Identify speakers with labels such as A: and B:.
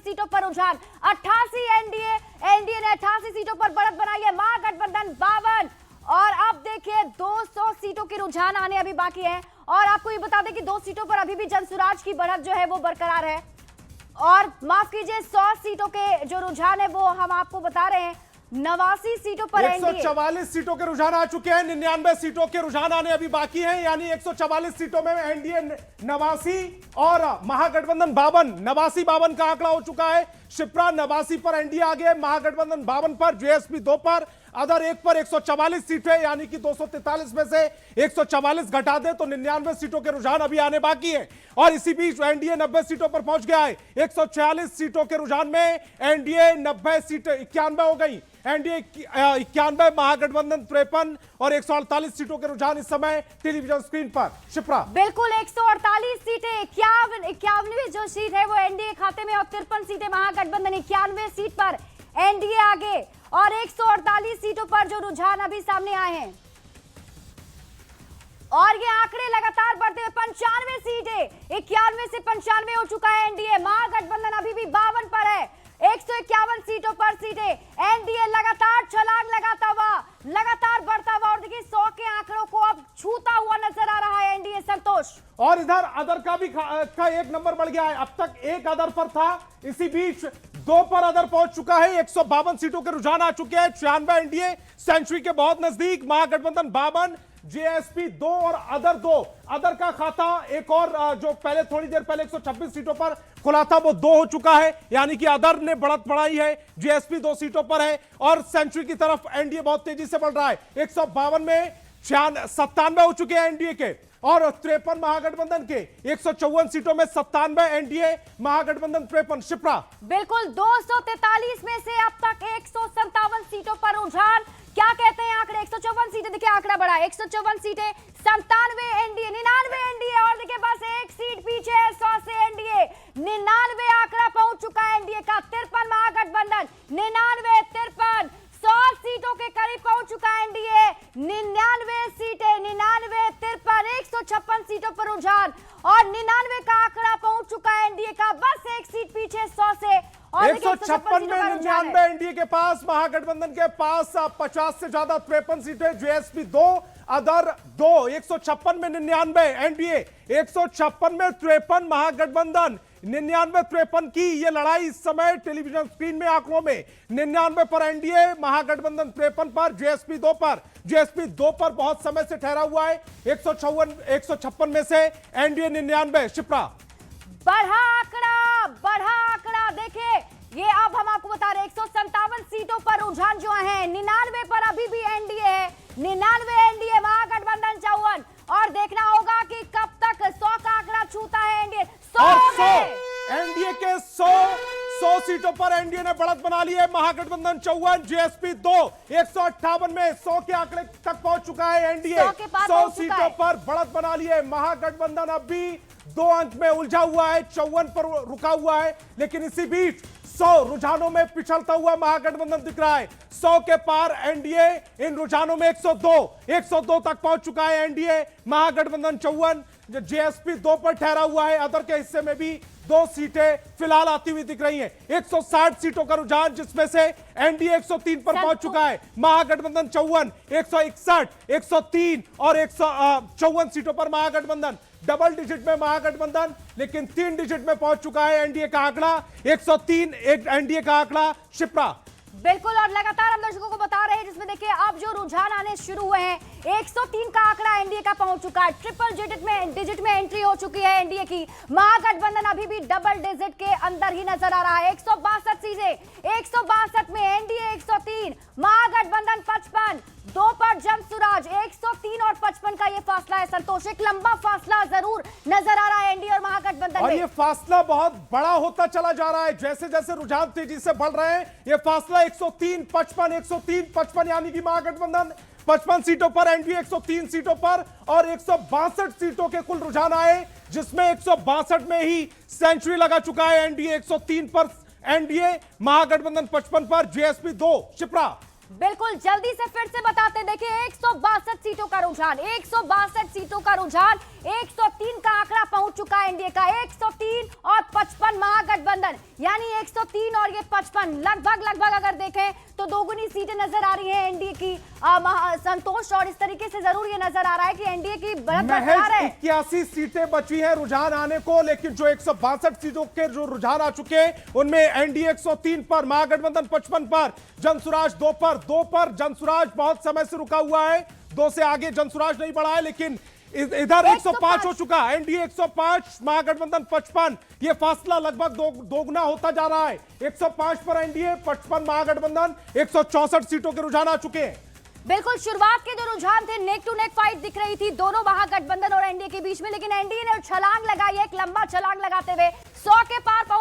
A: सीटों पर रुझान, 88 एनडीए ने 88 सीटों पर बढ़त बनाई है, महागठबंधन 52। और अब देखिए 200 सीटों के रुझान आने अभी बाकी है। और आपको ये बता दें कि 2 सीटों पर अभी भी जनसुराज की बढ़त जो है वो बरकरार है। और माफ कीजिए 100 सीटों के जो रुझान है वो हम आपको बता रहे हैं। 89 सीटों पर
B: 144 सीटों के रुझान आ चुके हैं, 99 सीटों के रुझान आने अभी बाकी हैं। यानी 144 सीटों में एनडीए 89 और महागठबंधन 52, 89-52 का आंकड़ा हो चुका है। शिप्रा 89 पर एनडीए आगे, महागठबंधन 52 पर, जेएसपी 2 पर, अदर 1 पर। 144 सीटें यानी कि 243 में से 144 घटा दे तो 99 सीटों के रुझान अभी आने बाकी है। और इसी बीच एनडीए 90 सीटों पर पहुंच गया है। 146 सीटों के रुझान में एनडीए 90 सीटें 91 हो गई, एनडीए 91, महागठबंधन 53 और 148 सीटों के रुझान इस समय टेलीविजन स्क्रीन पर। शिप्रा
A: बिल्कुल 148 सीटें, 51वीं जो सीट है वो एनडीए खाते में और 53 सीटें महागठबंधन, 91 सीट पर एनडीए आगे। और 148 सीटों पर जो रुझान अभी सामने आए हैं और ये आंकड़े लगातार बढ़ते हुए 95 सीटें, 91 से 95 हो चुका है एनडीए, महागठबंधन अभी भी 52 पर है। 151 सीटों पर सीटें, एनडीए लगातार छलांग लगाता हुआ, लगातार बढ़ता हुआ। और देखिए 100 के आंकड़ों को अब छूता हुआ नजर आ रहा है एनडीए। संतोष,
B: और इधर अदर का भी का 1 नंबर बढ़ गया है। अब तक 1 अदर पर था, इसी बीच 2 पर अदर पहुंच चुका है। 152 सीटों के रुझान आ चुके हैं। 96 एनडीए सेंचुरी के बहुत नजदीक, महागठबंधन 52, जेएसपी 2 और अदर 2। अदर का खाता एक और जो पहले थोड़ी देर पहले 126 सीटों पर खुला था वो 2 हो चुका है, यानी कि अदर ने बढ़त बढ़ाई है। जेएसपी 2 सीटों पर है और सेंचुरी की तरफ एनडीए बहुत तेजी से बढ़ रहा है। 152 में 97 हो चुके हैं एनडीए के और 53 महागठबंधन के। 154 सीटों में 97 एनडीए, महागठबंधन 53। शिप्रा
A: बिल्कुल 243 में से अब तक 157 सीटों पर रुझान। क्या कहते हैं आंकड़े? 154 सीटें, देखिए आंकड़ा बढ़ा, 154 सीटें, 97 एनडीए, 99 एनडीए और देखिए बस 1 सीट पीछे है 100 से एनडीए। 99 आंकड़ा पहुंच चुका है एनडीए का। 53 महागठबंधन, 99, 53, 100 सीटों के करीब पहुंच चुका है एनडीए। 99 सीटें, 99, 53, 156 सीटों पर रुझान और 99 का आंकड़ा पहुंच चुका है एनडीए का। बस 1 सीट पीछे 100 से। और
B: 156 में 99 एनडीए के पास, महागठबंधन के पास 50 से ज्यादा 53 सीटें, जेएसपी 2, अदर 2। 156 में 99 एनडीए, 156 में 53 महागठबंधन, 99-53 की ये लड़ाई इस समय टेलीविजन स्क्रीन में आंकड़ों में। 99 पर एनडीए, महागठबंधन 53 पर, जेएसपी 2 पर। जेएसपी 2 पर बहुत समय से ठहरा हुआ है। 156 में से एनडीए 99। शिप्रा
A: बढ़ा आंकड़ा देखिए ये अब हम आपको बता रहे हैं 157 सीटों पर रुझान जो है, 99 पर अभी भी एनडीए है, 99 एनडीए, महागठबंधन 54। और देखना होगा कि कब तक 100 का आंकड़ा छूता है एनडीए। 100
B: एनडीए के 100 सीटों पर एनडीए ने बढ़त बना ली है, महागठबंधन 54, जेएसपी 2। 158 में 100 के आंकड़े तक पहुंच चुका है एनडीए। 100 सीटों पर बढ़त बना ली है। महागठबंधन अब भी 2 अंक में उलझा हुआ है, 54 पर रुका हुआ है। लेकिन इसी बीच 100 रुझानों में पिछड़ता हुआ महागठबंधन दिख रहा है। 100 के पार एनडीए, इन रुझानों में 102 तक पहुंच चुका है एनडीए। महागठबंधन 54, जेएसपी 2 पर ठहरा हुआ है। अदर के हिस्से में भी 2 सीटें फिलहाल आती हुई दिख रही हैं। 160 सीटों का रुझान, जिसमें से एनडीए 103 पर पहुंच चुका है, महागठबंधन 54, 161, 103 और 154 सीटों पर महागठबंधन। डबल डिजिट में महागठबंधन, लेकिन 3 डिजिट में पहुंच चुका है एनडीए का आंकड़ा। 103 एक एनडीए का आंकड़ा। शिप्रा
A: बिल्कुल, और लगातार हम दर्शकों को बता रहे हैं जिसमें देखिए अब जो रुझान आने शुरू हुए हैं, 103 का आंकड़ा एनडीए का पहुंच चुका है। ट्रिपल डिजिट में एंट्री हो चुकी है एनडीए की। महागठबंधन अभी भी डबल डिजिट के अंदर ही नजर आ रहा है। 162 सीटें, 162 में एनडीए 103, महागठबंधन 55, 2 पर जनसुराज 103 और 55 का ये फासला है। संतोष, एक लंबा फासला जरूर नजर आ रहा है एनडीए और महागठबंधन
B: और
A: में।
B: ये फासला बहुत बड़ा होता चला जा रहा है। जैसे जैसे रुझान तेजी से बढ़ रहे हैं, ये फासला 103, 55, 103, 55, यानी कि महागठबंधन 55 सीटों पर, एनडीए 103 सीटों पर और 162 सीटों के कुल रुझान आए, जिसमें 162 में ही सेंचुरी लगा चुका है एनडीए। 103 पर एनडीए, महागठबंधन 55 पर, जेएसपी 2। शिप्रा
A: बिल्कुल जल्दी से फिर से बताते, देखिए 162 सीटों का रुझान, 162 सीटों का रुझान, 103 का आंकड़ा पहुंच चुका है एनडीए का, 103 और 55 महागठबंधन, यानी 103 और ये 55 लगभग अगर देखें तो दोगुनी सीटें नजर आ रही हैं एनडीए की। संतोष, और इस तरीके से जरूर ये नजर आ रहा है कि एनडीए की बढ़त बरकरार है।
B: 81 सीटें बची हैं रुझान आने को, लेकिन जो 162 सीटों के जो रुझान आ चुके हैं उनमें एनडीए 103 पर, महागठबंधन 55 पर, जनसुराज 2 पर जनसुराज बहुत समय से रुका हुआ है, 2 से आगे जनसुराज नहीं बढ़ा है, लेकिन इधर 105 हो चुका, एनडीए 105, महागठबंधन 55, ये फासला लगभग दोगुना होता जा रहा है। 105 पर एनडीए, 55 महागठबंधन, 164 सीटों के रुझान आ चुके हैं।
A: बिल्कुल शुरुआत के जो रुझान थे, नेक टू नेक फाइट दिख रही थी दोनों महागठबंधन और एनडीए के बीच में, लेकिन एनडीए ने छलांग लगाई, एक लंबा छलांग लगाते हुए 100 के पार